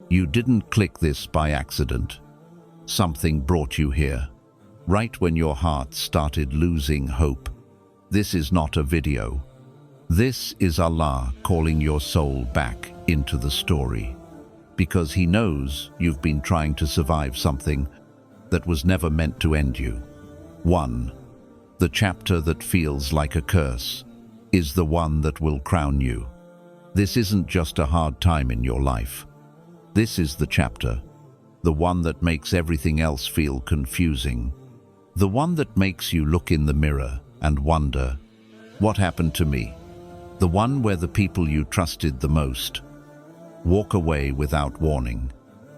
You didn't click this by accident. Something brought you here, right when your heart started losing hope. This is not a video. This is Allah calling your soul back into the story, because He knows you've been trying to survive something that was never meant to end you. 1. The chapter that feels like a curse is the one that will crown you. This isn't just a hard time in your life. This is the chapter, the one that makes everything else feel confusing. The one that makes you look in the mirror and wonder, what happened to me? The one where the people you trusted the most walk away without warning,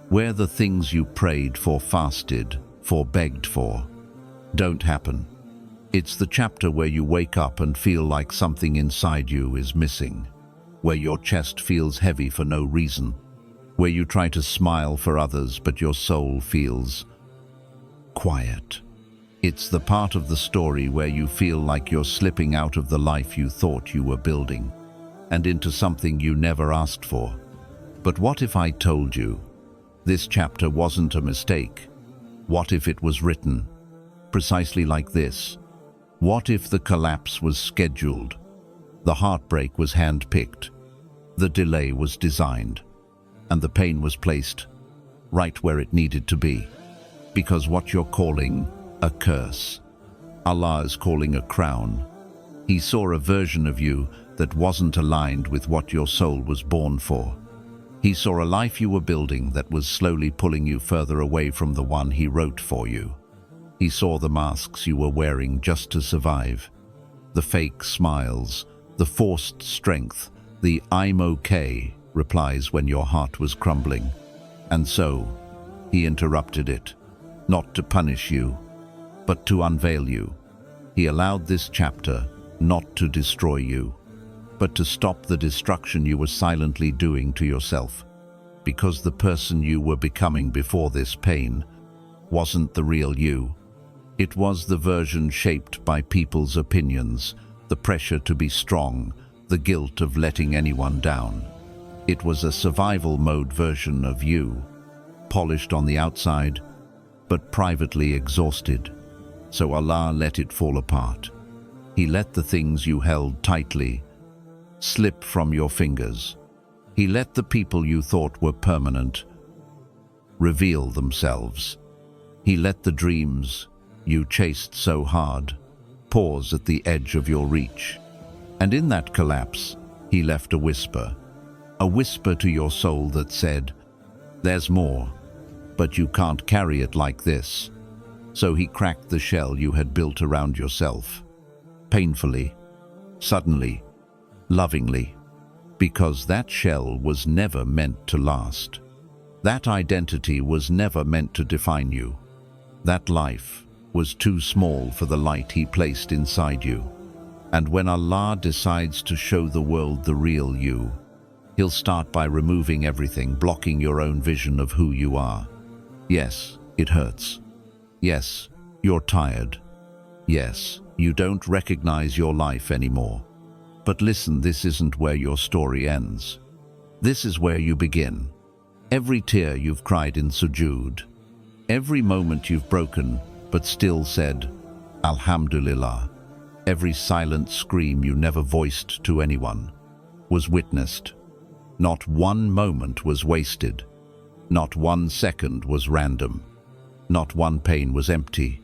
where the things you prayed for, fasted for, begged for, don't happen. It's the chapter where you wake up and feel like something inside you is missing, where your chest feels heavy for no reason, where you try to smile for others but your soul feels quiet. It's the part of the story where you feel like you're slipping out of the life you thought you were building and into something you never asked for. But what if I told you this chapter wasn't a mistake? What if it was written precisely like this? What if the collapse was scheduled? The heartbreak was hand-picked, the delay was designed, and the pain was placed right where it needed to be? Because what you're calling a curse, Allah is calling a crown. He saw a version of you that wasn't aligned with what your soul was born for. He saw a life you were building that was slowly pulling you further away from the one He wrote for you. He saw the masks you were wearing just to survive, the fake smiles, the forced strength, the "I'm okay" replies when your heart was crumbling. And so, He interrupted it, not to punish you, but to unveil you. He allowed this chapter not to destroy you, but to stop the destruction you were silently doing to yourself. Because the person you were becoming before this pain wasn't the real you. It was the version shaped by people's opinions, the pressure to be strong, the guilt of letting anyone down. It was a survival mode version of you, polished on the outside, but privately exhausted. So Allah let it fall apart. He let the things you held tightly slip from your fingers. He let the people you thought were permanent reveal themselves. He let the dreams you chased so hard pause at the edge of your reach. And in that collapse, He left a whisper to your soul that said, "There's more, but you can't carry it like this." So He cracked the shell you had built around yourself, painfully, suddenly, lovingly, because that shell was never meant to last. That identity was never meant to define you. That life was too small for the light He placed inside you. And when Allah decides to show the world the real you, He'll start by removing everything blocking your own vision of who you are. Yes, it hurts. Yes, you're tired. Yes, you don't recognize your life anymore. But listen, this isn't where your story ends. This is where you begin. Every tear you've cried in sujood, every moment you've broken but still said, Alhamdulillah, every silent scream you never voiced to anyone was witnessed. Not one moment was wasted. Not 1 second was random. Not one pain was empty.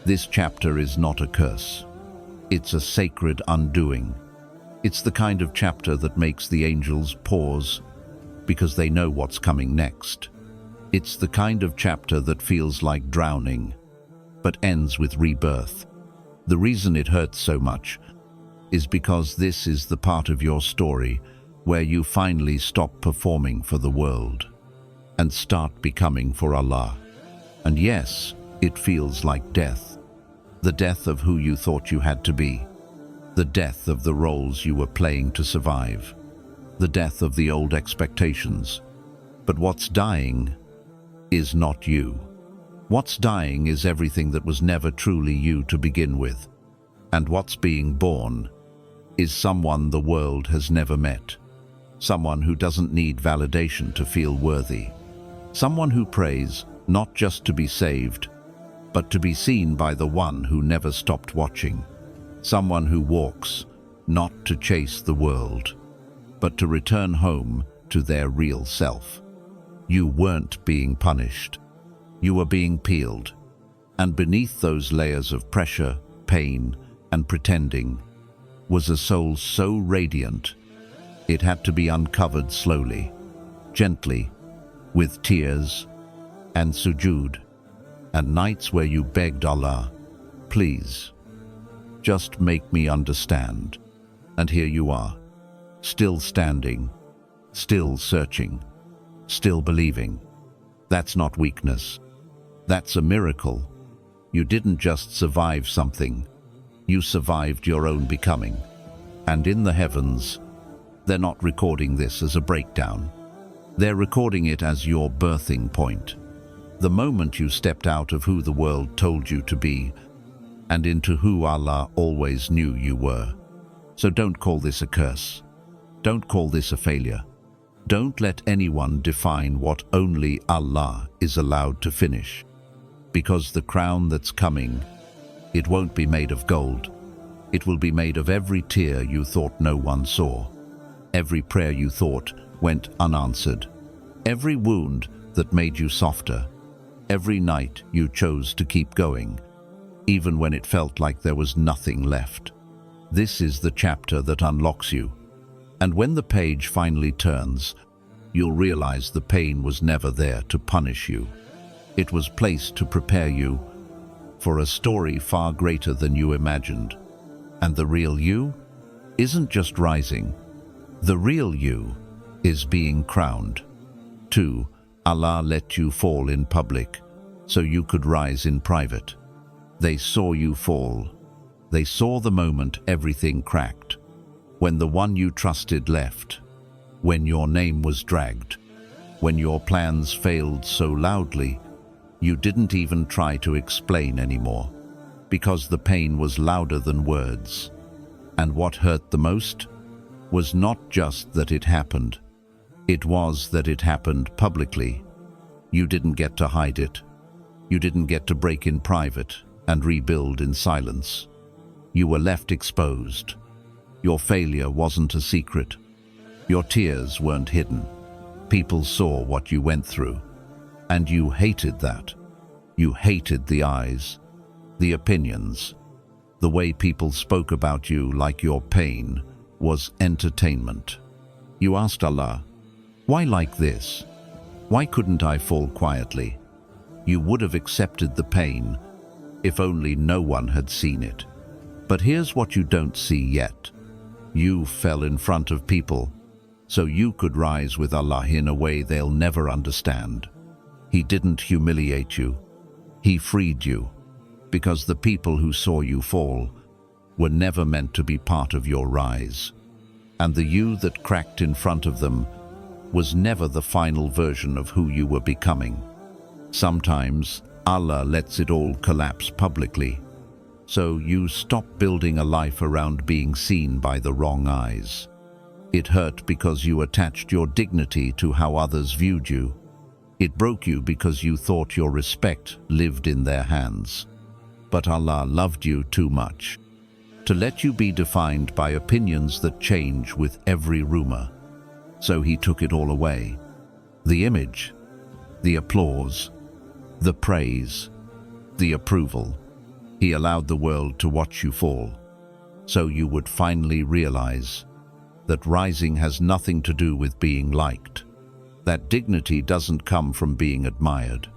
This chapter is not a curse. It's a sacred undoing. It's the kind of chapter that makes the angels pause because they know what's coming next. It's the kind of chapter that feels like drowning, but ends with rebirth. The reason it hurts so much is because this is the part of your story where you finally stop performing for the world and start becoming for Allah. And yes, it feels like death. The death of who you thought you had to be. The death of the roles you were playing to survive. The death of the old expectations. But what's dying is not you. What's dying is everything that was never truly you to begin with. And what's being born is someone the world has never met. Someone who doesn't need validation to feel worthy. Someone who prays not just to be saved, but to be seen by the one who never stopped watching. Someone who walks not to chase the world, but to return home to their real self. You weren't being punished. You were being peeled. And beneath those layers of pressure, pain, and pretending was a soul so radiant it had to be uncovered slowly, gently, with tears and sujood, and nights where you begged Allah, please, just make me understand. And here you are, still standing, still searching, still believing. That's not weakness. That's a miracle. You didn't just survive something. You survived your own becoming. And in the heavens, they're not recording this as a breakdown. They're recording it as your birthing point. The moment you stepped out of who the world told you to be and into who Allah always knew you were. So don't call this a curse. Don't call this a failure. Don't let anyone define what only Allah is allowed to finish. Because the crown that's coming, it won't be made of gold. It will be made of every tear you thought no one saw, every prayer you thought went unanswered, every wound that made you softer, every night you chose to keep going, even when it felt like there was nothing left. This is the chapter that unlocks you. And when the page finally turns, you'll realize the pain was never there to punish you. It was placed to prepare you for a story far greater than you imagined. And the real you isn't just rising. The real you is being crowned. 2. Allah let you fall in public so you could rise in private. They saw you fall. They saw the moment everything cracked. When the one you trusted left. When your name was dragged. When your plans failed so loudly, you didn't even try to explain anymore. Because the pain was louder than words. And what hurt the most was not just that it happened. It was that it happened publicly. You didn't get to hide it. You didn't get to break in private and rebuild in silence. You were left exposed. Your failure wasn't a secret. Your tears weren't hidden. People saw what you went through. And you hated that. You hated the eyes, the opinions, the way people spoke about you like your pain was entertainment. You asked Allah, why like this? Why couldn't I fall quietly? You would have accepted the pain if only no one had seen it. But here's what you don't see yet. You fell in front of people so you could rise with Allah in a way they'll never understand. He didn't humiliate you. He freed you, because the people who saw you fall were never meant to be part of your rise. And the you that cracked in front of them was never the final version of who you were becoming. Sometimes Allah lets it all collapse publicly, so you stop building a life around being seen by the wrong eyes. It hurt because you attached your dignity to how others viewed you. It broke you because you thought your respect lived in their hands. But Allah loved you too much to let you be defined by opinions that change with every rumor. So He took it all away. The image, the applause, the praise, the approval. He allowed the world to watch you fall, so you would finally realize that rising has nothing to do with being liked. That dignity doesn't come from being admired.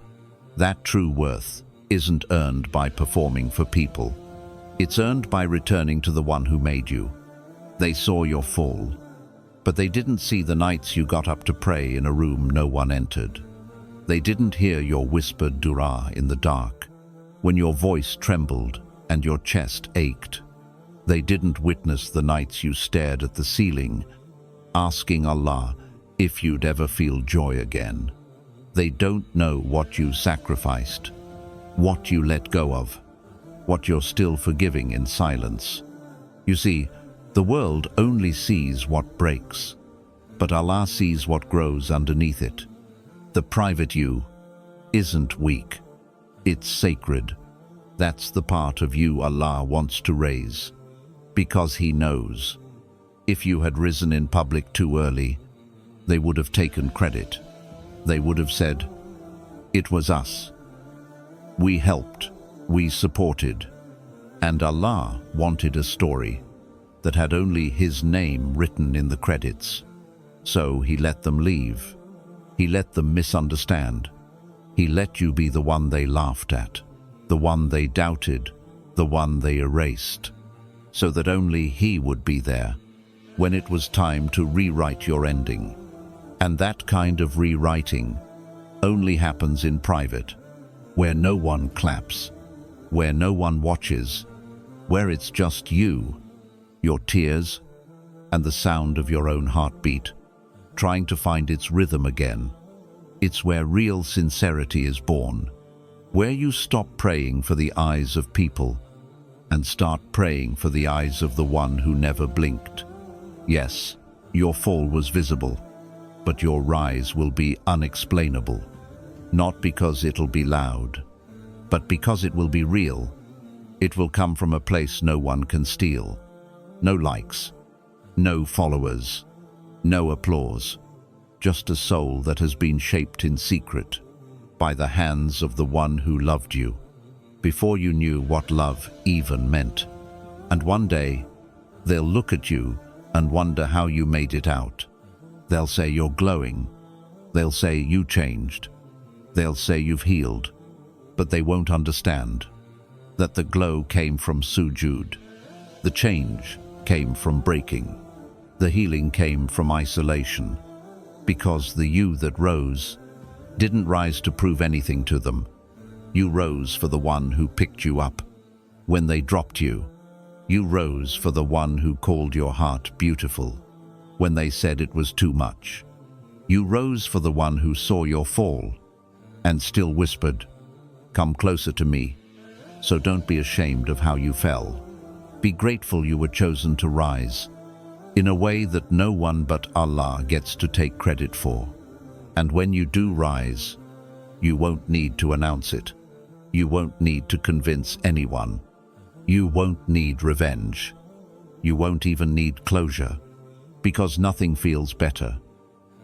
That true worth isn't earned by performing for people. It's earned by returning to the one who made you. They saw your fall, but they didn't see the nights you got up to pray in a room no one entered. They didn't hear your whispered dua in the dark, when your voice trembled and your chest ached. They didn't witness the nights you stared at the ceiling, asking Allah if you'd ever feel joy again. They don't know what you sacrificed, what you let go of, what you're still forgiving in silence. You see, the world only sees what breaks, but Allah sees what grows underneath it. The private you isn't weak. It's sacred. That's the part of you Allah wants to raise. Because He knows, if you had risen in public too early, they would have taken credit. They would have said, "It was us. We helped, we supported." And Allah wanted a story that had only His name written in the credits. So He let them leave. He let them misunderstand. He let you be the one they laughed at, the one they doubted, the one they erased, so that only He would be there when it was time to rewrite your ending. And that kind of rewriting only happens in private, where no one claps, where no one watches, where it's just you, your tears, and the sound of your own heartbeat, trying to find its rhythm again. It's where real sincerity is born, where you stop praying for the eyes of people and start praying for the eyes of the one who never blinked. Yes, your fall was visible, but your rise will be unexplainable. Not because it'll be loud, but because it will be real. It will come from a place no one can steal. No likes, no followers, no applause. Just a soul that has been shaped in secret by the hands of the one who loved you before you knew what love even meant. And one day, they'll look at you and wonder how you made it out. They'll say you're glowing. They'll say you changed. They'll say you've healed. But they won't understand that the glow came from sujud. The change came from breaking. The healing came from isolation. Because the you that rose didn't rise to prove anything to them. You rose for the one who picked you up when they dropped you. You rose for the one who called your heart beautiful when they said it was too much. You rose for the one who saw your fall and still whispered, "Come closer to me." So don't be ashamed of how you fell. Be grateful you were chosen to rise in a way that no one but Allah gets to take credit for. And when you do rise, you won't need to announce it. You won't need to convince anyone. You won't need revenge. You won't even need closure, because nothing feels better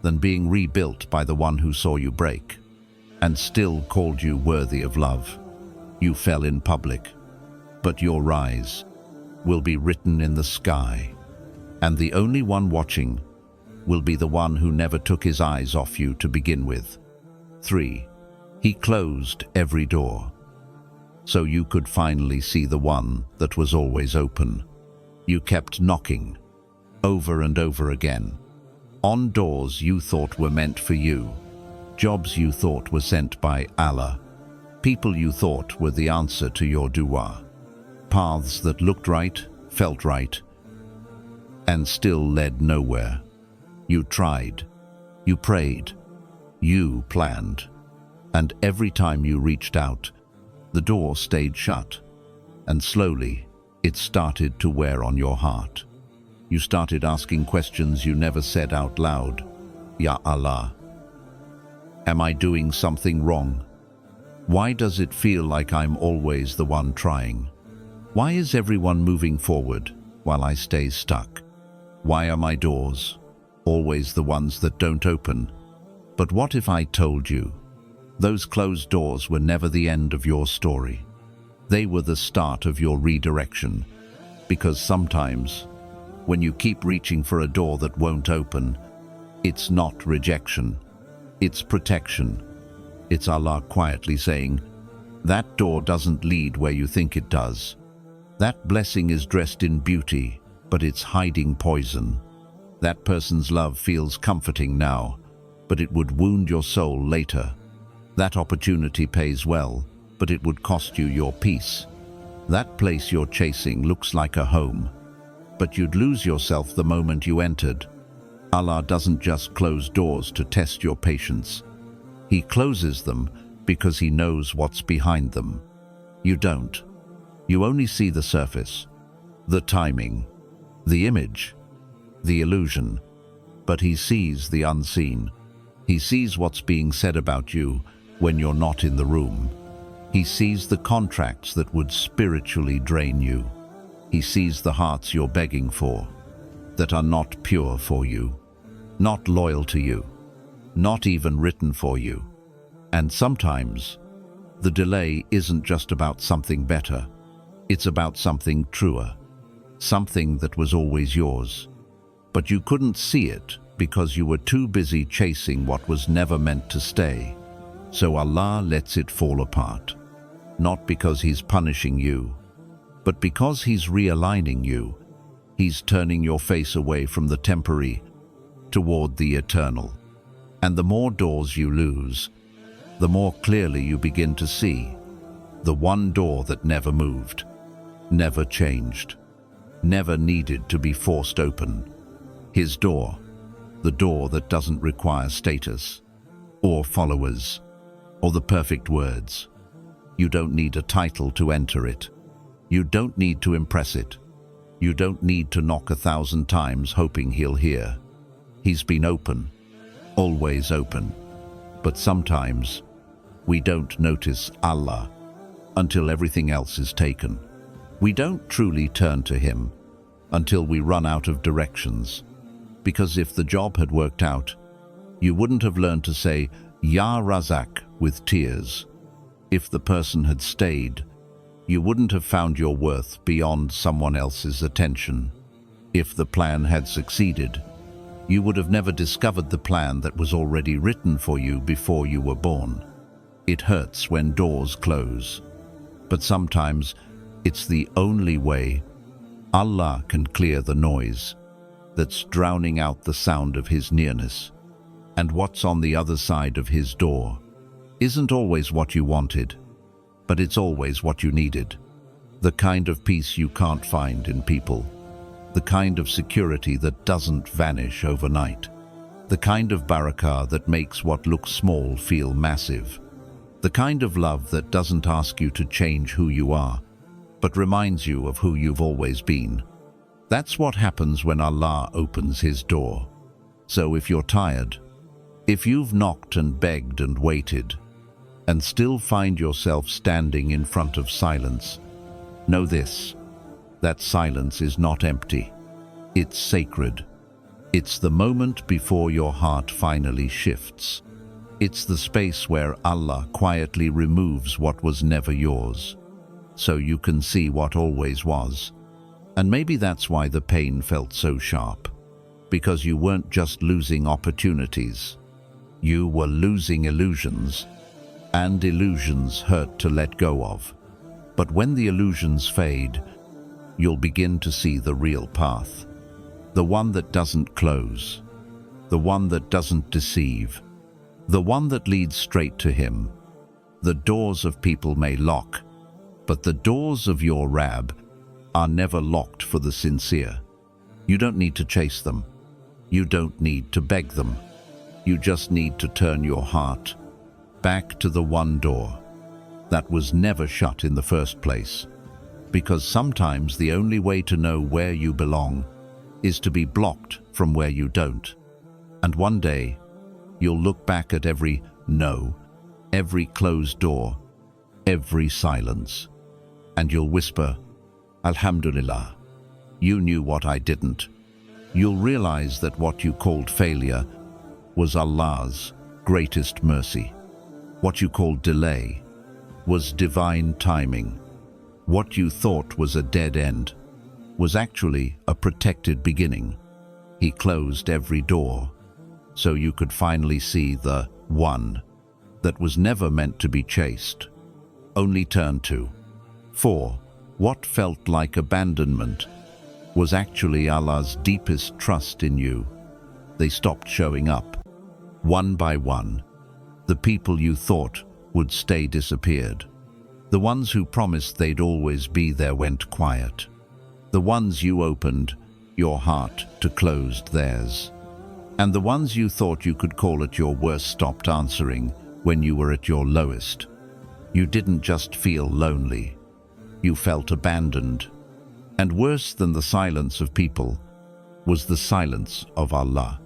than being rebuilt by the one who saw you break and still called you worthy of love. You fell in public, but your rise will be written in the sky. And the only one watching will be the one who never took his eyes off you to begin with. 3. He closed every door, so you could finally see the one that was always open. You kept knocking, over and over again, on doors you thought were meant for you, jobs you thought were sent by Allah, people you thought were the answer to your dua, paths that looked right, felt right, and still led nowhere. You tried, you prayed, you planned, and every time you reached out, the door stayed shut, and slowly it started to wear on your heart. You started asking questions you never said out loud. Ya Allah, am I doing something wrong? Why does it feel like I'm always the one trying? Why is everyone moving forward while I stay stuck? Why are my doors always the ones that don't open? But what if I told you those closed doors were never the end of your story? They were the start of your redirection. Because sometimes, when you keep reaching for a door that won't open, it's not rejection, it's protection. It's Allah quietly saying, that door doesn't lead where you think it does. That blessing is dressed in beauty, but it's hiding poison. That person's love feels comforting now, but it would wound your soul later. That opportunity pays well, but it would cost you your peace. That place you're chasing looks like a home, but you'd lose yourself the moment you entered. Allah doesn't just close doors to test your patience. He closes them because He knows what's behind them. You don't. You only see the surface, the timing, the image, the illusion, but He sees the unseen. He sees what's being said about you when you're not in the room. He sees the contracts that would spiritually drain you. He sees the hearts you're begging for, that are not pure for you, not loyal to you, not even written for you. And sometimes, the delay isn't just about something better. It's about something truer, something that was always yours. But you couldn't see it because you were too busy chasing what was never meant to stay. So Allah lets it fall apart, not because He's punishing you, but because He's realigning you. He's turning your face away from the temporary toward the eternal. And the more doors you lose, the more clearly you begin to see the one door that never moved, never changed, never needed to be forced open. His door, the door that doesn't require status, or followers, or the perfect words. You don't need a title to enter it. You don't need to impress it. You don't need to knock 1,000 times hoping He'll hear. He's been open, always open. But sometimes we don't notice Allah until everything else is taken. We don't truly turn to Him until we run out of directions. Because if the job had worked out, you wouldn't have learned to say, Ya Razak, with tears. If the person had stayed, you wouldn't have found your worth beyond someone else's attention. If the plan had succeeded, you would have never discovered the plan that was already written for you before you were born. It hurts when doors close, but sometimes it's the only way Allah can clear the noise that's drowning out the sound of His nearness. And what's on the other side of His door isn't always what you wanted, but it's always what you needed. The kind of peace you can't find in people. The kind of security that doesn't vanish overnight. The kind of barakah that makes what looks small feel massive. The kind of love that doesn't ask you to change who you are, but reminds you of who you've always been. That's what happens when Allah opens His door. So if you're tired, if you've knocked and begged and waited, and still find yourself standing in front of silence, know this: that silence is not empty. It's sacred. It's the moment before your heart finally shifts. It's the space where Allah quietly removes what was never yours, so you can see what always was. And maybe that's why the pain felt so sharp, because you weren't just losing opportunities. You were losing illusions, and illusions hurt to let go of. But when the illusions fade, you'll begin to see the real path. The one that doesn't close, the one that doesn't deceive, the one that leads straight to Him. The doors of people may lock, but the doors of your Rabb are never locked for the sincere. You don't need to chase them. You don't need to beg them. You just need to turn your heart back to the one door that was never shut in the first place. Because sometimes the only way to know where you belong is to be blocked from where you don't. And one day, you'll look back at every no, every closed door, every silence, and you'll whisper, Alhamdulillah, you knew what I didn't. You'll realize that what you called failure was Allah's greatest mercy. What you called delay was divine timing. What you thought was a dead end was actually a protected beginning. He closed every door so you could finally see the one that was never meant to be chased, only turned to. 4. What felt like abandonment was actually Allah's deepest trust in you. They stopped showing up. One by one, the people you thought would stay disappeared. The ones who promised they'd always be there went quiet. The ones you opened your heart to closed theirs. And the ones you thought you could call at your worst stopped answering when you were at your lowest. You didn't just feel lonely. You felt abandoned. And worse than the silence of people was the silence of Allah.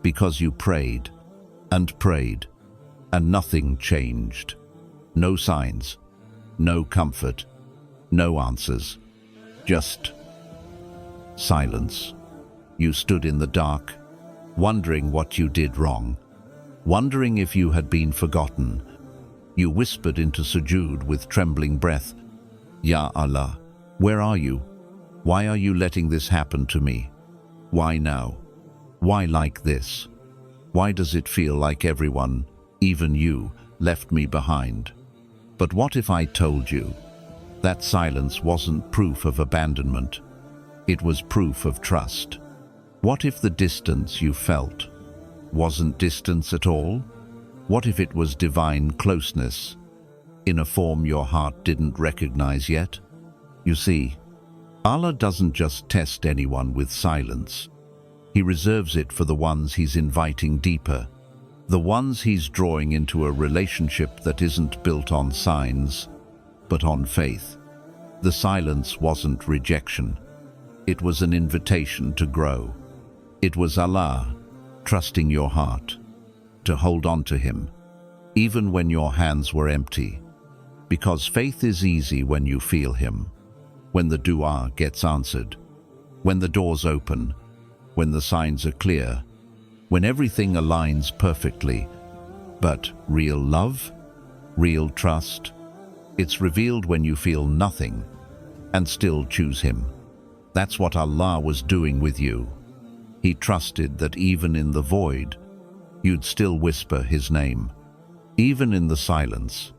Because you prayed, and prayed, and nothing changed. No signs, no comfort, no answers, just silence. You stood in the dark, wondering what you did wrong, wondering if you had been forgotten. You whispered into sujood with trembling breath, "Ya Allah, where are you? Why are you letting this happen to me? Why now? Why like this? Why does it feel like everyone, even you, left me behind?" But what if I told you that silence wasn't proof of abandonment? It was proof of trust. What if the distance you felt wasn't distance at all? What if it was divine closeness in a form your heart didn't recognize yet? You see, Allah doesn't just test anyone with silence. He reserves it for the ones He's inviting deeper, the ones He's drawing into a relationship that isn't built on signs, but on faith. The silence wasn't rejection. It was an invitation to grow. It was Allah trusting your heart to hold on to Him, even when your hands were empty. Because faith is easy when you feel Him, when the dua gets answered, when the doors open, when the signs are clear, when everything aligns perfectly. But real love, real trust, it's revealed when you feel nothing and still choose Him. That's what Allah was doing with you. He trusted that even in the void, you'd still whisper His name. Even in the silence,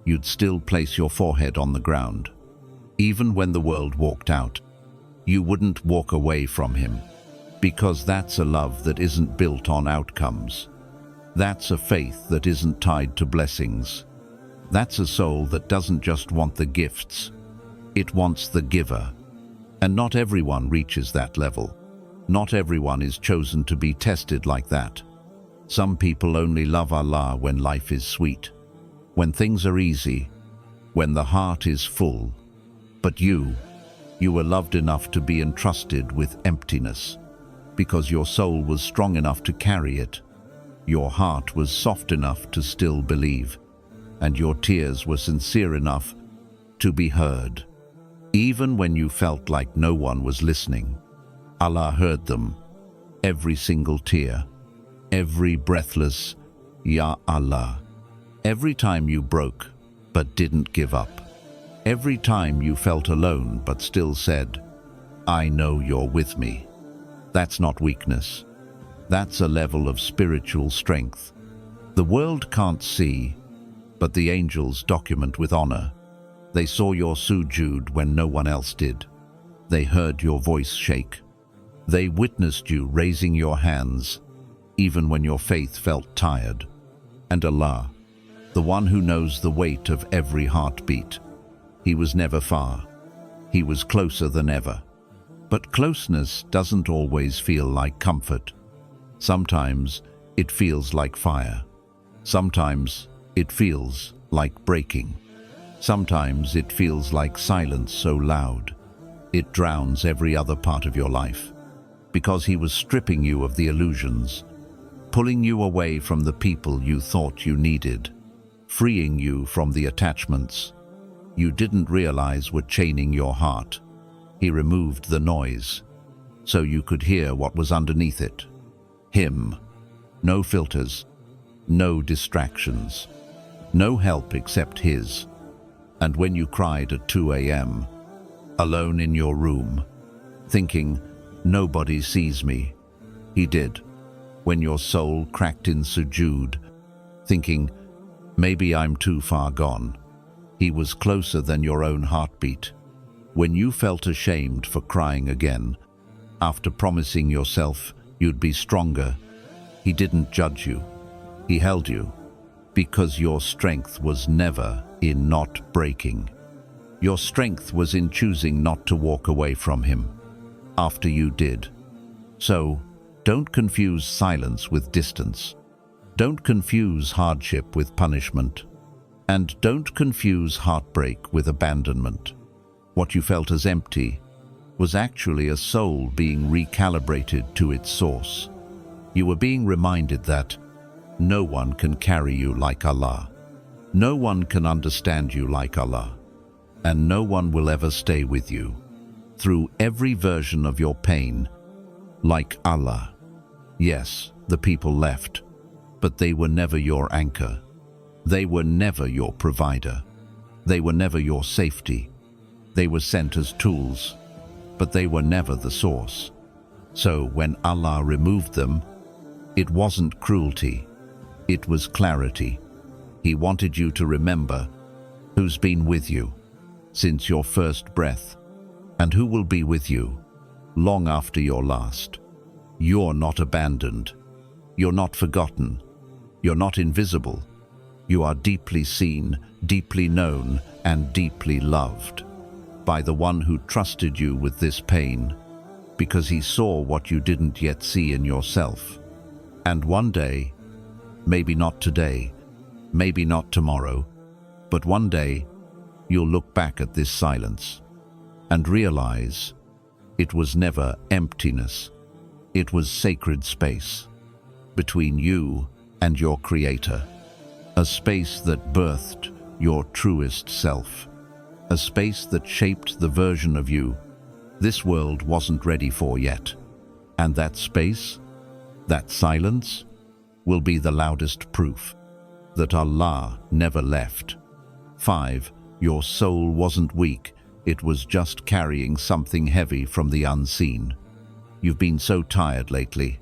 you'd still place your forehead on the ground. Even when the world walked out, you wouldn't walk away from Him. Because that's a love that isn't built on outcomes. That's a faith that isn't tied to blessings. That's a soul that doesn't just want the gifts, it wants the giver. And not everyone reaches that level. Not everyone is chosen to be tested like that. Some people only love Allah when life is sweet, when things are easy, when the heart is full. But you were loved enough to be entrusted with emptiness, because your soul was strong enough to carry it. Your heart was soft enough to still believe, and your tears were sincere enough to be heard. Even when you felt like no one was listening, Allah heard them. Every single tear, every breathless "Ya Allah." Every time you broke but didn't give up. Every time you felt alone but still said, "I know you're with me." That's not weakness. That's a level of spiritual strength. The world can't see, but the angels document with honor. They saw your sujood when no one else did. They heard your voice shake. They witnessed you raising your hands, even when your faith felt tired. And Allah, the one who knows the weight of every heartbeat, He was never far. He was closer than ever. But closeness doesn't always feel like comfort. Sometimes it feels like fire. Sometimes it feels like breaking. Sometimes it feels like silence so loud it drowns every other part of your life. Because He was stripping you of the illusions, pulling you away from the people you thought you needed, freeing you from the attachments you didn't realize were chaining your heart. He removed the noise so you could hear what was underneath it. Him. No filters, no distractions, no help except His. And when you cried at 2 a.m., alone in your room, thinking, "Nobody sees me," He did. When your soul cracked in sujood, thinking, "Maybe I'm too far gone," He was closer than your own heartbeat. When you felt ashamed for crying again, after promising yourself you'd be stronger, He didn't judge you. He held you, because your strength was never in not breaking. Your strength was in choosing not to walk away from Him after you did. So, don't confuse silence with distance. Don't confuse hardship with punishment. And don't confuse heartbreak with abandonment. What you felt as empty was actually a soul being recalibrated to its source. You were being reminded that No one can carry you like Allah. No one can understand you like Allah. And no one will ever stay with you through every version of your pain like Allah. Yes, the people left, but they were never your anchor. They were never your provider. They were never your safety. They were sent as tools, but they were never the source. So when Allah removed them, it wasn't cruelty, it was clarity. He wanted you to remember who's been with you since your first breath, and who will be with you long after your last. You're not abandoned. You're not forgotten. You're not invisible. You are deeply seen, deeply known, and deeply loved by the one who trusted you with this pain, because he saw what you didn't yet see in yourself. And one day, maybe not today, maybe not tomorrow, but one day, you'll look back at this silence and realize it was never emptiness. It was sacred space between you and your Creator, a space that birthed your truest self, a space that shaped the version of you this world wasn't ready for yet. And that space, that silence, will be the loudest proof that Allah never left. 5. Your soul wasn't weak, it was just carrying something heavy from the unseen. You've been so tired lately.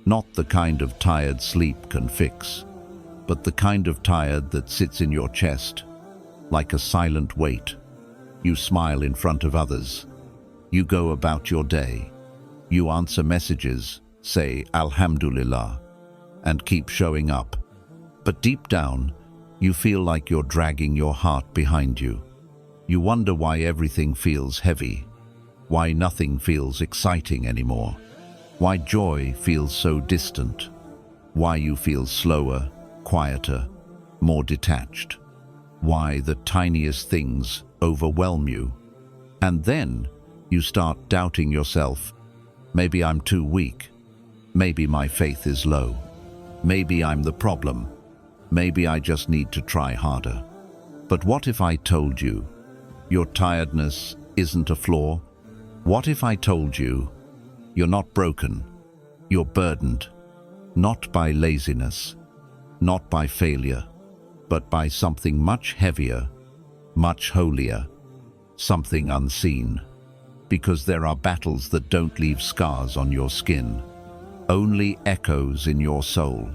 Not the kind of tired sleep can fix, but the kind of tired that sits in your chest, like a silent weight. You smile in front of others. You go about your day. You answer messages, say Alhamdulillah, and keep showing up. But deep down, you feel like you're dragging your heart behind you. You wonder why everything feels heavy, why nothing feels exciting anymore, why joy feels so distant, why you feel slower, quieter, more detached, why the tiniest things overwhelm you. And then you start doubting yourself. Maybe I'm too weak. Maybe my faith is low. Maybe I'm the problem. Maybe I just need to try harder. But what if I told you your tiredness isn't a flaw? What if I told you you're not broken, you're burdened, not by laziness, not by failure, but by something much heavier, much holier, something unseen? Because there are battles that don't leave scars on your skin, only echoes in your soul.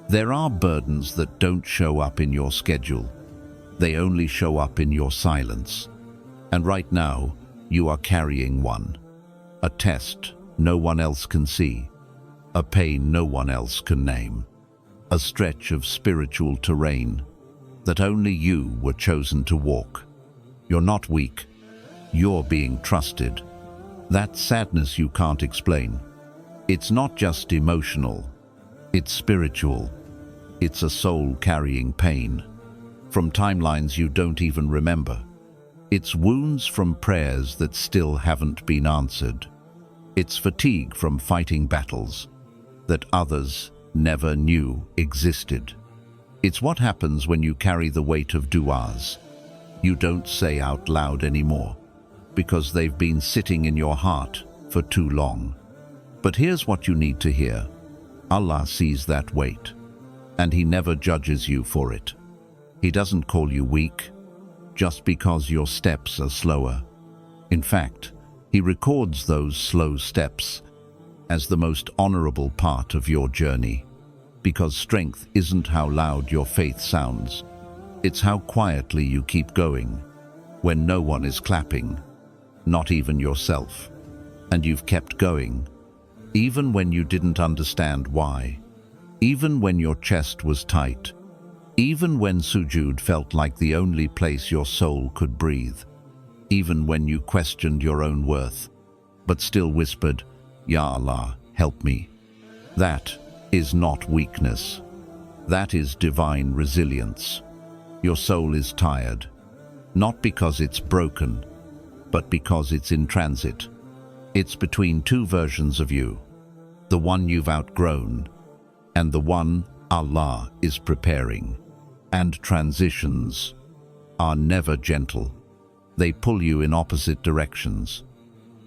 There are burdens that don't show up in your schedule. They only show up in your silence. And right now, you are carrying one. A test no one else can see. A pain no one else can name. A stretch of spiritual terrain that only you were chosen to walk. You're not weak. You're being trusted. That sadness you can't explain. It's not just emotional. It's spiritual. It's a soul carrying pain from timelines you don't even remember. It's wounds from prayers that still haven't been answered. It's fatigue from fighting battles that others never knew existed. It's what happens when you carry the weight of du'as you don't say out loud anymore, because they've been sitting in your heart for too long. But here's what you need to hear. Allah sees that weight, and He never judges you for it. He doesn't call you weak just because your steps are slower. In fact, He records those slow steps as the most honorable part of your journey, because strength isn't how loud your faith sounds. It's how quietly you keep going when no one is clapping, not even yourself. And you've kept going, even when you didn't understand why, even when your chest was tight, even when sujood felt like the only place your soul could breathe, even when you questioned your own worth, but still whispered, Ya Allah, help me. That is not weakness. That is divine resilience. Your soul is tired, not because it's broken, but because it's in transit. It's between two versions of you, the one you've outgrown and the one Allah is preparing, and transitions are never gentle. They pull you in opposite directions.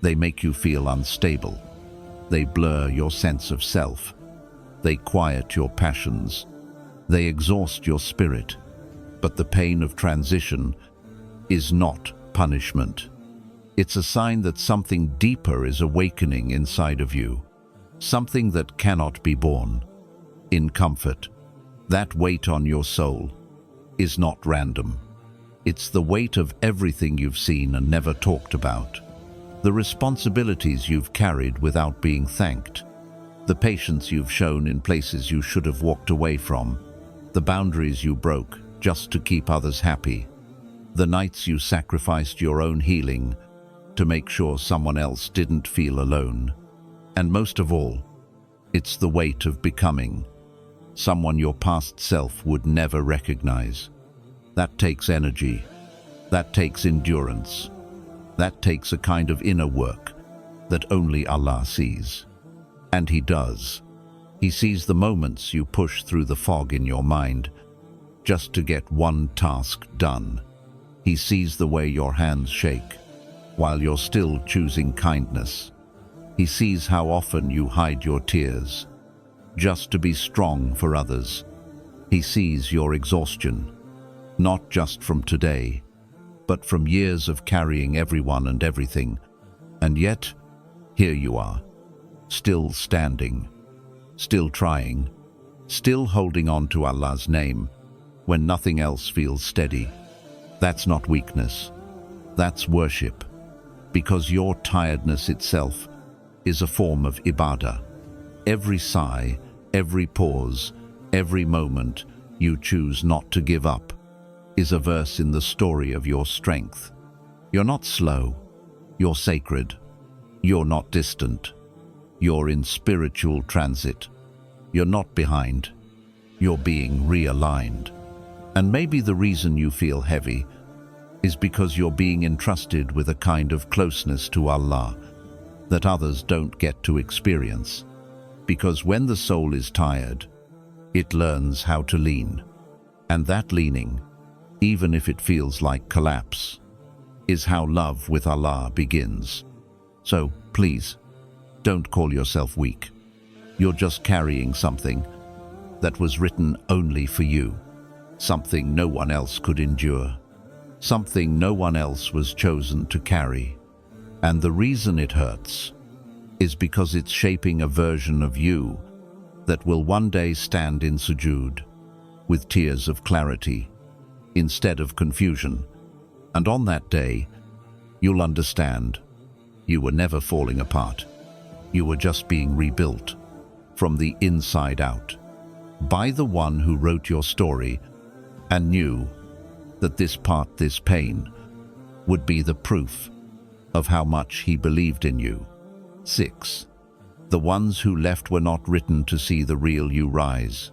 They make you feel unstable. They blur your sense of self. They quiet your passions. They exhaust your spirit. But the pain of transition is not punishment. It's a sign that something deeper is awakening inside of you, something that cannot be borne. In comfort, that weight on your soul is not random. It's the weight of everything you've seen and never talked about, the responsibilities you've carried without being thanked, the patience you've shown in places you should have walked away from, the boundaries you broke just to keep others happy, the nights you sacrificed your own healing to make sure someone else didn't feel alone. And most of all, it's the weight of becoming someone your past self would never recognize. That takes energy. That takes endurance. That takes a kind of inner work that only Allah sees. And He does. He sees the moments you push through the fog in your mind just to get one task done. He sees the way your hands shake while you're still choosing kindness. He sees how often you hide your tears just to be strong for others. He sees your exhaustion, not just from today, but from years of carrying everyone and everything. And yet, here you are, still standing, still trying, still holding on to Allah's name when nothing else feels steady. That's not weakness, that's worship, because your tiredness itself is a form of ibadah. Every sigh, every pause, every moment you choose not to give up is a verse in the story of your strength. You're not slow, you're sacred. You're not distant, you're in spiritual transit. You're not behind, you're being realigned. And maybe the reason you feel heavy is because you're being entrusted with a kind of closeness to Allah that others don't get to experience. Because when the soul is tired, it learns how to lean. And that leaning, even if it feels like collapse, is how love with Allah begins. So please, don't call yourself weak. You're just carrying something that was written only for you, something no one else could endure, something no one else was chosen to carry. And the reason it hurts is because it's shaping a version of you that will one day stand in sujood with tears of clarity instead of confusion. And on that day, you'll understand you were never falling apart. You were just being rebuilt from the inside out by the one who wrote your story and knew that this pain, would be the proof of how much He believed in you. 6. The ones who left were not written to see the real you rise.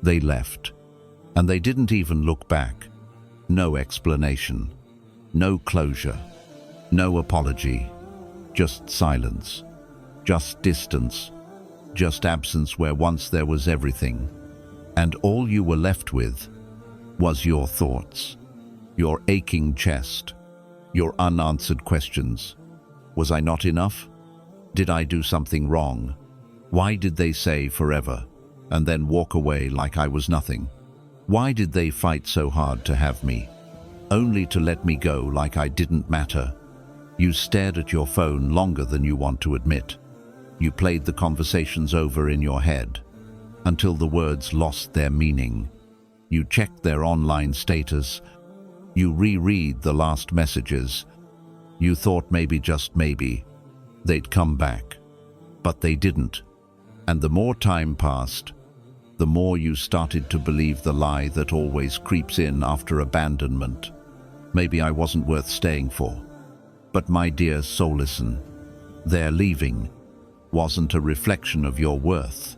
They left, and they didn't even look back. No explanation, no closure, no apology, just silence, just distance, just absence where once there was everything. And all you were left with was your thoughts, your aching chest, your unanswered questions. Was I not enough? Did I do something wrong? Why did they say forever and then walk away like I was nothing? Why did they fight so hard to have me, only to let me go like I didn't matter? You stared at your phone longer than you want to admit. You played the conversations over in your head until the words lost their meaning. You checked their online status. You reread the last messages. You thought maybe, just maybe, they'd come back. But they didn't. And the more time passed, the more you started to believe the lie that always creeps in after abandonment. Maybe I wasn't worth staying for. But my dear soul, listen. Their leaving wasn't a reflection of your worth.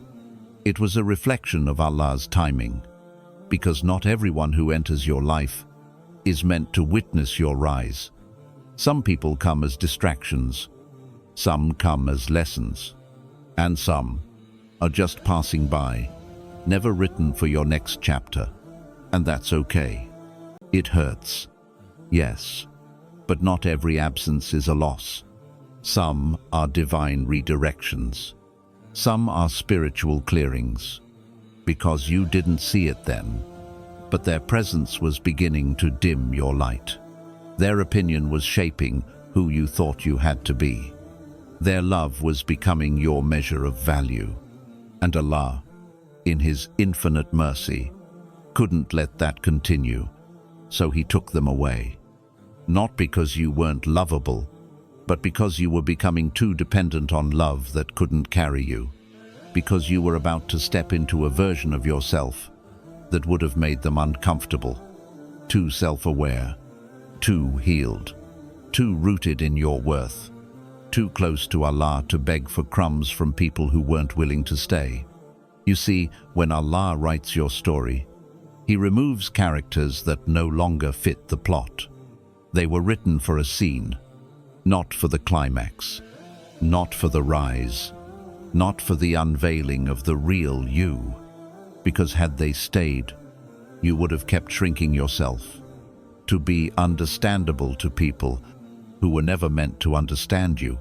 It was a reflection of Allah's timing. Because not everyone who enters your life is meant to witness your rise. Some people come as distractions, some come as lessons, and some are just passing by, never written for your next chapter. And that's okay. It hurts, yes, but not every absence is a loss. Some are divine redirections. Some are spiritual clearings, because you didn't see it then, but their presence was beginning to dim your light. Their opinion was shaping who you thought you had to be. Their love was becoming your measure of value. And Allah, in His infinite mercy, couldn't let that continue, so He took them away. Not because you weren't lovable, but because you were becoming too dependent on love that couldn't carry you. Because you were about to step into a version of yourself that would have made them uncomfortable, too self-aware, too healed, too rooted in your worth, too close to Allah to beg for crumbs from people who weren't willing to stay. You see, when Allah writes your story, He removes characters that no longer fit the plot. They were written for a scene, not for the climax, not for the rise, not for the unveiling of the real you. Because had they stayed, you would have kept shrinking yourself to be understandable to people who were never meant to understand you.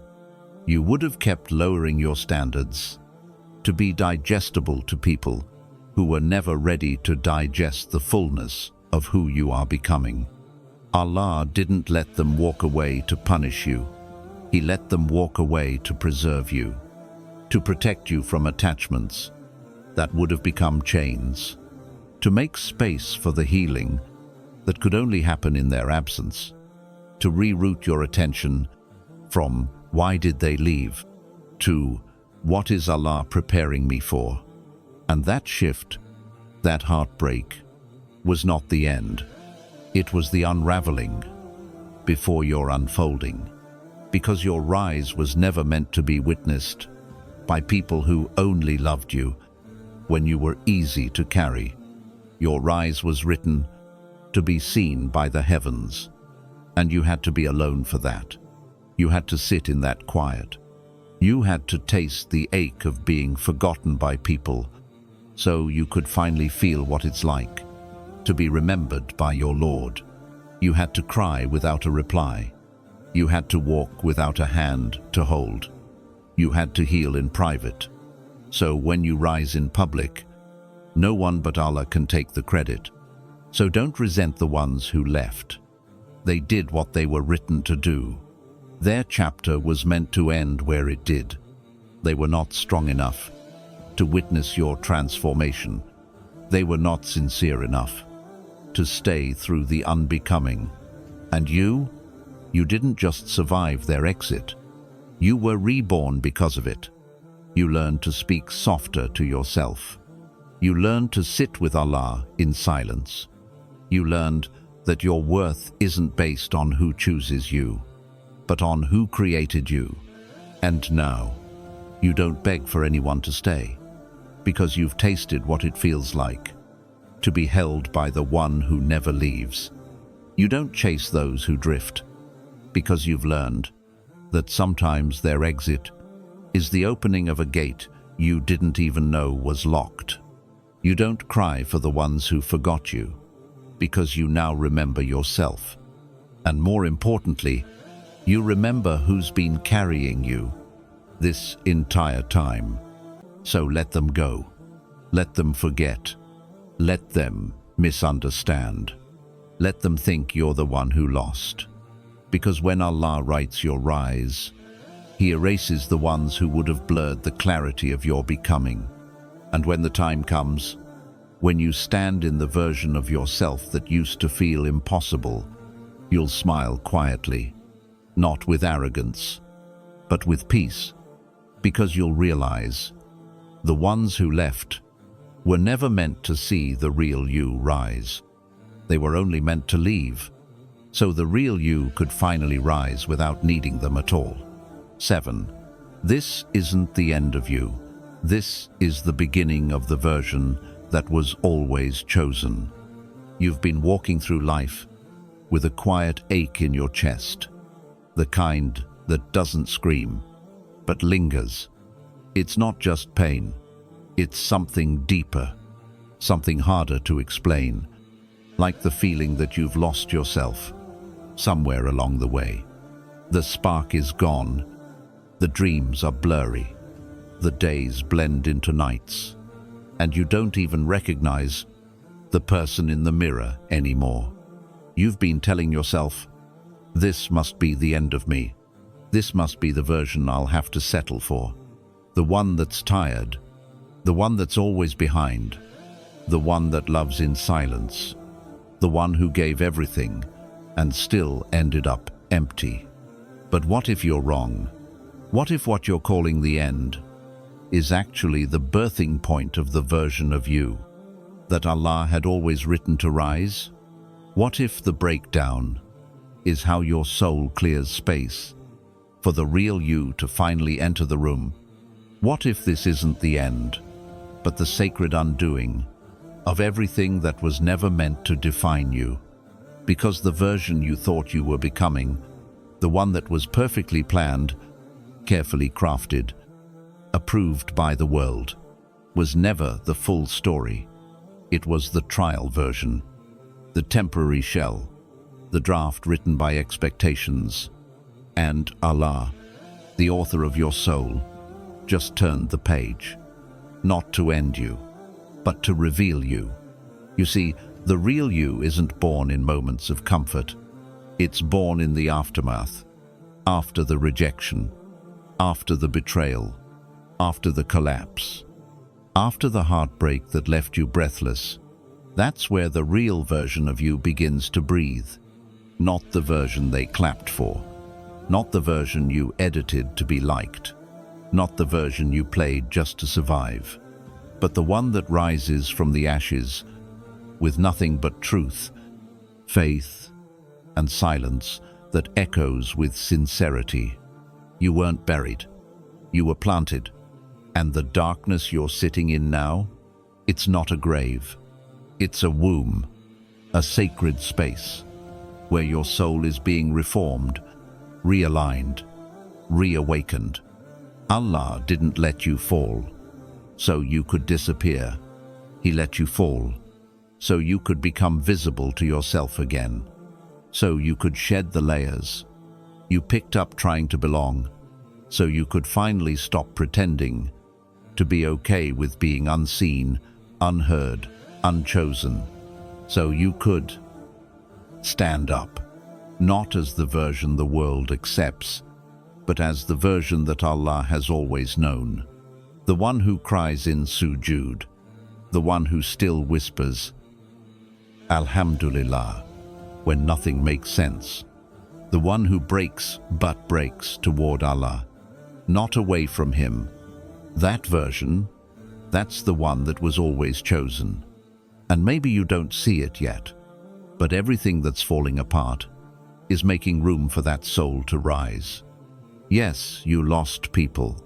You would have kept lowering your standards to be digestible to people who were never ready to digest the fullness of who you are becoming. Allah didn't let them walk away to punish you. He let them walk away to preserve you, to protect you from attachments that would have become chains, to make space for the healing that could only happen in their absence, to reroute your attention from why did they leave to what is Allah preparing me for? And that shift, that heartbreak, was not the end. It was the unraveling before your unfolding, because your rise was never meant to be witnessed by people who only loved you when you were easy to carry. Your rise was written to be seen by the heavens, and you had to be alone for that. You had to sit in that quiet. You had to taste the ache of being forgotten by people, so you could finally feel what it's like to be remembered by your Lord. You had to cry without a reply. You had to walk without a hand to hold. You had to heal in private. So when you rise in public, no one but Allah can take the credit. So don't resent the ones who left. They did what they were written to do. Their chapter was meant to end where it did. They were not strong enough to witness your transformation. They were not sincere enough to stay through the unbecoming. And you didn't just survive their exit. You were reborn because of it. You learned to speak softer to yourself. You learned to sit with Allah in silence. You learned that your worth isn't based on who chooses you, but on who created you. And now, you don't beg for anyone to stay, because you've tasted what it feels like to be held by the one who never leaves. You don't chase those who drift, because you've learned that sometimes their exit is the opening of a gate you didn't even know was locked. You don't cry for the ones who forgot you, because you now remember yourself. And more importantly, you remember who's been carrying you this entire time. So let them go. Let them forget. Let them misunderstand. Let them think you're the one who lost. Because when Allah writes your rise, He erases the ones who would have blurred the clarity of your becoming. And when the time comes, when you stand in the version of yourself that used to feel impossible, you'll smile quietly, not with arrogance, but with peace, because you'll realize the ones who left were never meant to see the real you rise. They were only meant to leave, so the real you could finally rise without needing them at all. 7. This isn't the end of you. This is the beginning of the version that was always chosen. You've been walking through life with a quiet ache in your chest, the kind that doesn't scream, but lingers. It's not just pain, it's something deeper. something harder to explain, like the feeling that you've lost yourself somewhere along the way. The spark is gone, the dreams are blurry, the days blend into nights, and you don't even recognize the person in the mirror anymore. You've been telling yourself, this must be the end of me. This must be the version I'll have to settle for. The one that's tired, the one that's always behind, the one that loves in silence, the one who gave everything and still ended up empty. But what if you're wrong? What if what you're calling the end is actually the birthing point of the version of you that Allah had always written to rise? What if the breakdown is how your soul clears space for the real you to finally enter the room? What if this isn't the end, but the sacred undoing of everything that was never meant to define you? Because the version you thought you were becoming, the one that was perfectly planned, carefully crafted, approved by the world, was never the full story. It was the trial version, the temporary shell, the draft written by expectations. And Allah, the author of your soul, just turned the page, not to end you, but to reveal you. You see, the real you isn't born in moments of comfort. It's born in the aftermath, after the rejection, after the betrayal, after the collapse, after the heartbreak that left you breathless. That's where the real version of you begins to breathe. Not the version they clapped for, not the version you edited to be liked, not the version you played just to survive, but the one that rises from the ashes with nothing but truth, faith, and silence that echoes with sincerity. You weren't buried, you were planted, and the darkness you're sitting in now, it's not a grave, it's a womb, a sacred space, where your soul is being reformed, realigned, reawakened. Allah didn't let you fall so you could disappear. He let you fall so you could become visible to yourself again, so you could shed the layers you picked up trying to belong, so you could finally stop pretending to be okay with being unseen, unheard, unchosen, so you could stand up, not as the version the world accepts, but as the version that Allah has always known. The one who cries in sujood, the one who still whispers, Alhamdulillah, when nothing makes sense. The one who breaks but breaks toward Allah, not away from Him. That version, that's the one that was always chosen. And maybe you don't see it yet, but everything that's falling apart is making room for that soul to rise. Yes, you lost people.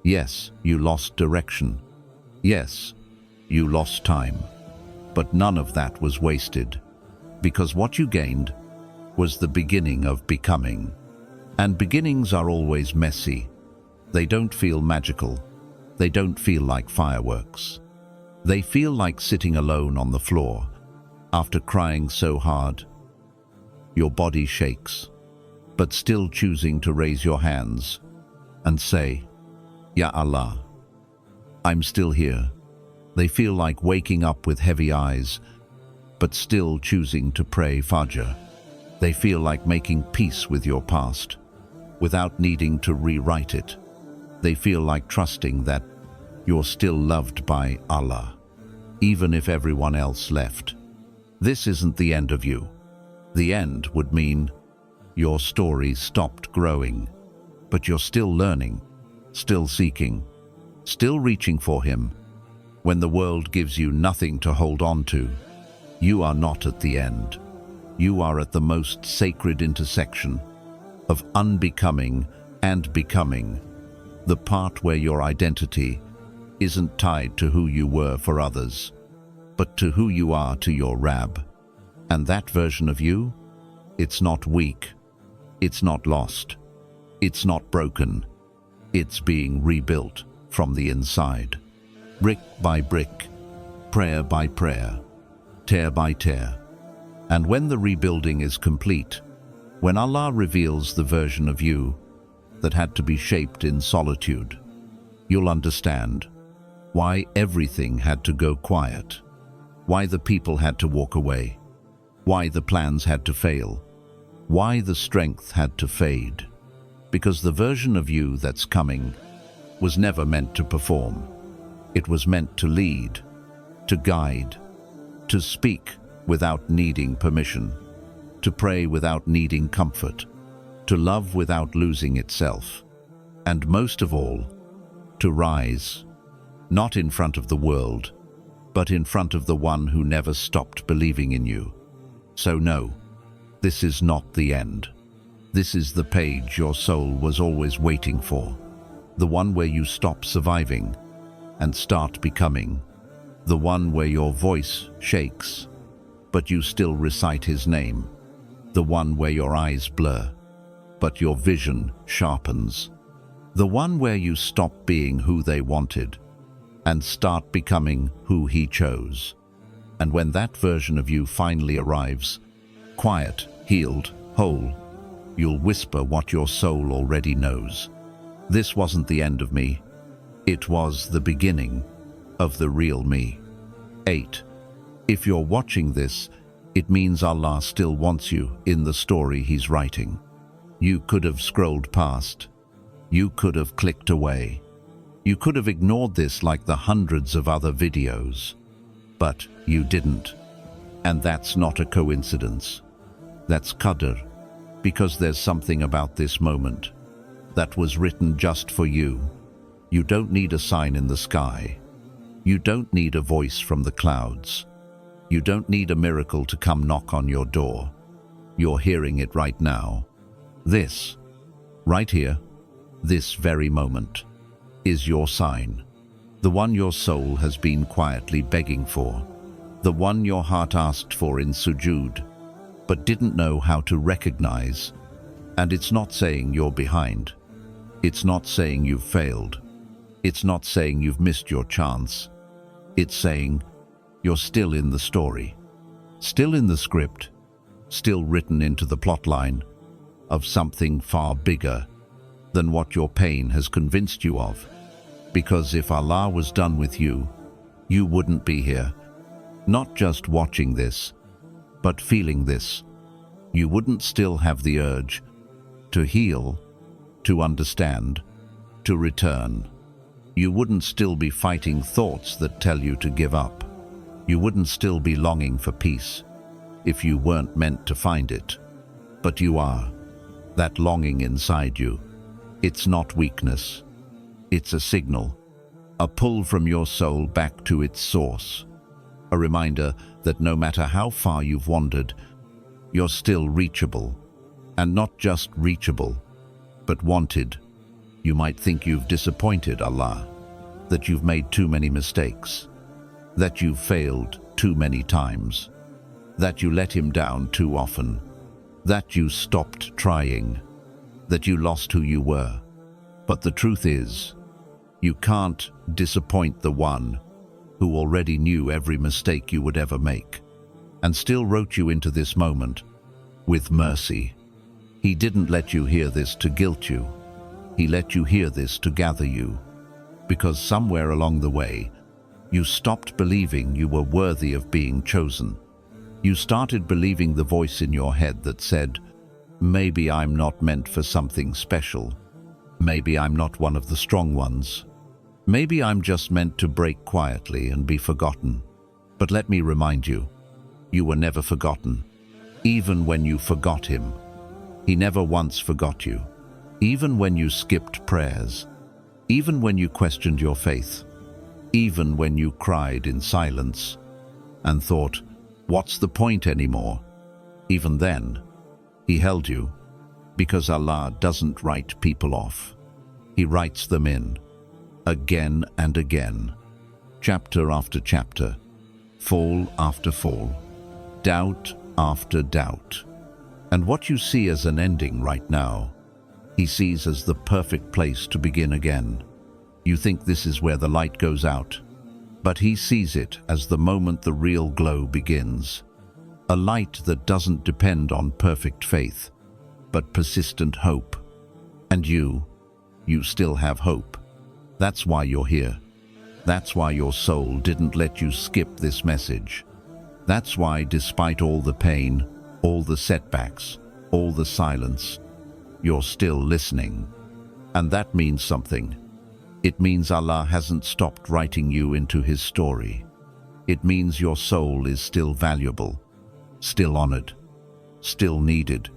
Yes, you lost direction. Yes, you lost time. But none of that was wasted, because what you gained was the beginning of becoming. And beginnings are always messy. They don't feel magical. They don't feel like fireworks. They feel like sitting alone on the floor after crying so hard your body shakes, but still choosing to raise your hands and say, Ya Allah, I'm still here. They feel like waking up with heavy eyes, but still choosing to pray Fajr. They feel like making peace with your past, without needing to rewrite it. They feel like trusting that you're still loved by Allah, even if everyone else left. This isn't the end of you. The end would mean your story stopped growing, but you're still learning, still seeking, still reaching for Him. When the world gives you nothing to hold on to, you are not at the end. You are at the most sacred intersection of unbecoming and becoming, the part where your identity isn't tied to who you were for others, but to who you are to your Rabb. And that version of you, it's not weak, it's not lost, it's not broken, it's being rebuilt from the inside, brick by brick, prayer by prayer, tear by tear. And when the rebuilding is complete, when Allah reveals the version of you that had to be shaped in solitude, you'll understand why everything had to go quiet, why the people had to walk away, why the plans had to fail, why the strength had to fade. Because the version of you that's coming was never meant to perform. It was meant to lead, to guide, to speak without needing permission, to pray without needing comfort, to love without losing itself, and most of all, to rise, not in front of the world, but in front of the one who never stopped believing in you. So no, this is not the end. This is the page your soul was always waiting for, the one where you stop surviving and start becoming, the one where your voice shakes, but you still recite his name, the one where your eyes blur, but your vision sharpens, the one where you stop being who they wanted and start becoming who he chose. And when that version of you finally arrives, quiet, healed, whole, you'll whisper what your soul already knows. This wasn't the end of me. It was the beginning of the real me. 8. If you're watching this, it means Allah still wants you in the story He's writing. You could have scrolled past. You could have clicked away. You could have ignored this like the hundreds of other videos. But you didn't. And that's not a coincidence. That's Qadr. Because there's something about this moment that was written just for you. You don't need a sign in the sky. You don't need a voice from the clouds. You don't need a miracle to come knock on your door. You're hearing it right now. This, right here, this very moment, is your sign. The one your soul has been quietly begging for. The one your heart asked for in sujood, but didn't know how to recognize. And it's not saying you're behind. It's not saying you've failed. It's not saying you've missed your chance. It's saying you're still in the story, still in the script, still written into the plotline of something far bigger than what your pain has convinced you of. Because if Allah was done with you, you wouldn't be here, not just watching this, but feeling this. You wouldn't still have the urge to heal, to understand, to return. You wouldn't still be fighting thoughts that tell you to give up. You wouldn't still be longing for peace if you weren't meant to find it. But you are. That longing inside you. It's not weakness. It's a signal, a pull from your soul back to its source. A reminder that no matter how far you've wandered, you're still reachable. And not just reachable, but wanted. You might think you've disappointed Allah, that you've made too many mistakes, that you've failed too many times, that you let Him down too often, that you stopped trying, that you lost who you were. But the truth is, you can't disappoint the one who already knew every mistake you would ever make, and still wrote you into this moment with mercy. He didn't let you hear this to guilt you. He let you hear this to gather you, because somewhere along the way, you stopped believing you were worthy of being chosen. You started believing the voice in your head that said, maybe I'm not meant for something special. Maybe I'm not one of the strong ones. Maybe I'm just meant to break quietly and be forgotten. But let me remind you, you were never forgotten. Even when you forgot Him, He never once forgot you. Even when you skipped prayers, even when you questioned your faith, even when you cried in silence and thought, what's the point anymore? Even then, He held you, because Allah doesn't write people off. He writes them in, again and again, chapter after chapter, fall after fall, doubt after doubt. And what you see as an ending right now, He sees as the perfect place to begin again. You think this is where the light goes out, But he sees it as the moment the real glow begins. A light that doesn't depend on perfect faith, but persistent hope. And you still have hope. That's why you're here. That's why your soul didn't let you skip this message. That's why, despite all the pain, all the setbacks, all the silence, you're still listening. And that means something. It means Allah hasn't stopped writing you into His story. It means your soul is still valuable, still honored, still needed,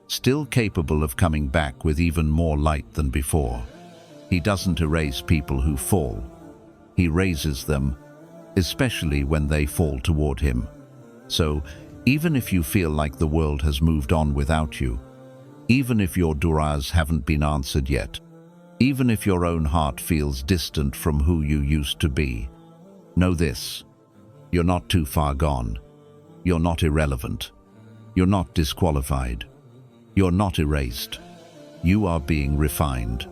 still capable of coming back with even more light than before. He doesn't erase people who fall. He raises them, especially when they fall toward Him. So, even if you feel like the world has moved on without you, even if your du'as haven't been answered yet, even if your own heart feels distant from who you used to be, know this: you're not too far gone. You're not irrelevant. You're not disqualified. You're not erased. You are being refined.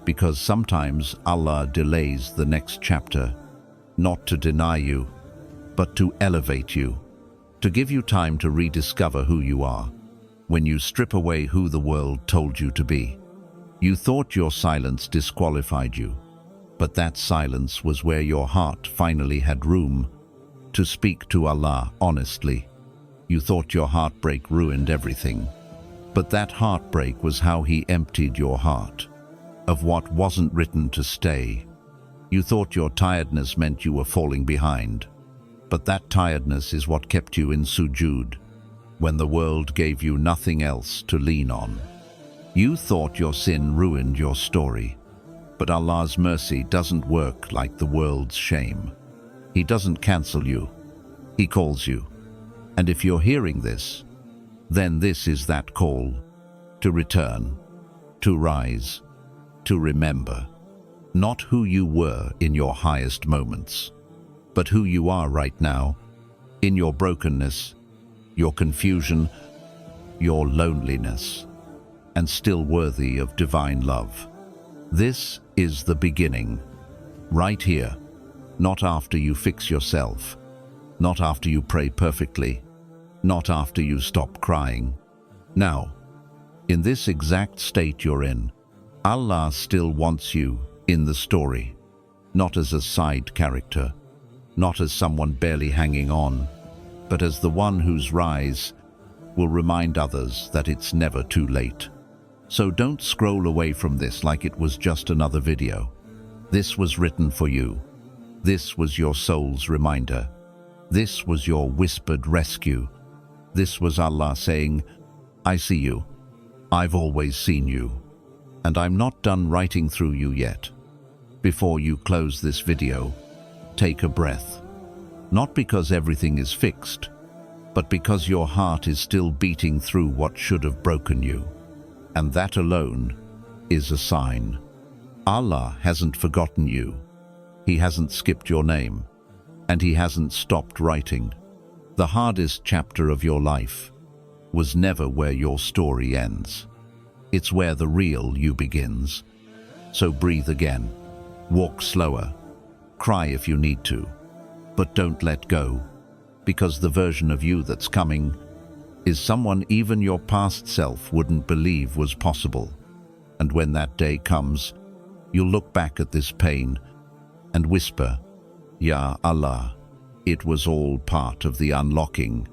Because sometimes Allah delays the next chapter, not to deny you, but to elevate you, to give you time to rediscover who you are. When you strip away who the world told you to be, you thought your silence disqualified you, but that silence was where your heart finally had room to speak to Allah honestly. You thought your heartbreak ruined everything, but that heartbreak was how He emptied your heart of what wasn't written to stay. You thought your tiredness meant you were falling behind, but that tiredness is what kept you in sujood when the world gave you nothing else to lean on. You thought your sin ruined your story, but Allah's mercy doesn't work like the world's shame. He doesn't cancel you. He calls you. And if you're hearing this, then this is that call to return, to rise, to remember, not who you were in your highest moments, but who you are right now, in your brokenness, your confusion, your loneliness, and still worthy of divine love. This is the beginning, right here, not after you fix yourself, not after you pray perfectly, not after you stop crying. Now, in this exact state you're in, Allah still wants you in the story, not as a side character, not as someone barely hanging on, but as the one whose rise will remind others that it's never too late. So don't scroll away from this like it was just another video. This was written for you. This was your soul's reminder. This was your whispered rescue. This was Allah saying, I see you. I've always seen you. And I'm not done writing through you yet. Before you close this video, take a breath. Not because everything is fixed, but because your heart is still beating through what should have broken you. And that alone is a sign. Allah hasn't forgotten you. He hasn't skipped your name. And He hasn't stopped writing. The hardest chapter of your life was never where your story ends. It's where the real you begins. So breathe again. Walk slower. Cry if you need to. But don't let go. Because the version of you that's coming is someone even your past self wouldn't believe was possible. And when that day comes, you'll look back at this pain and whisper, Ya Allah, it was all part of the unlocking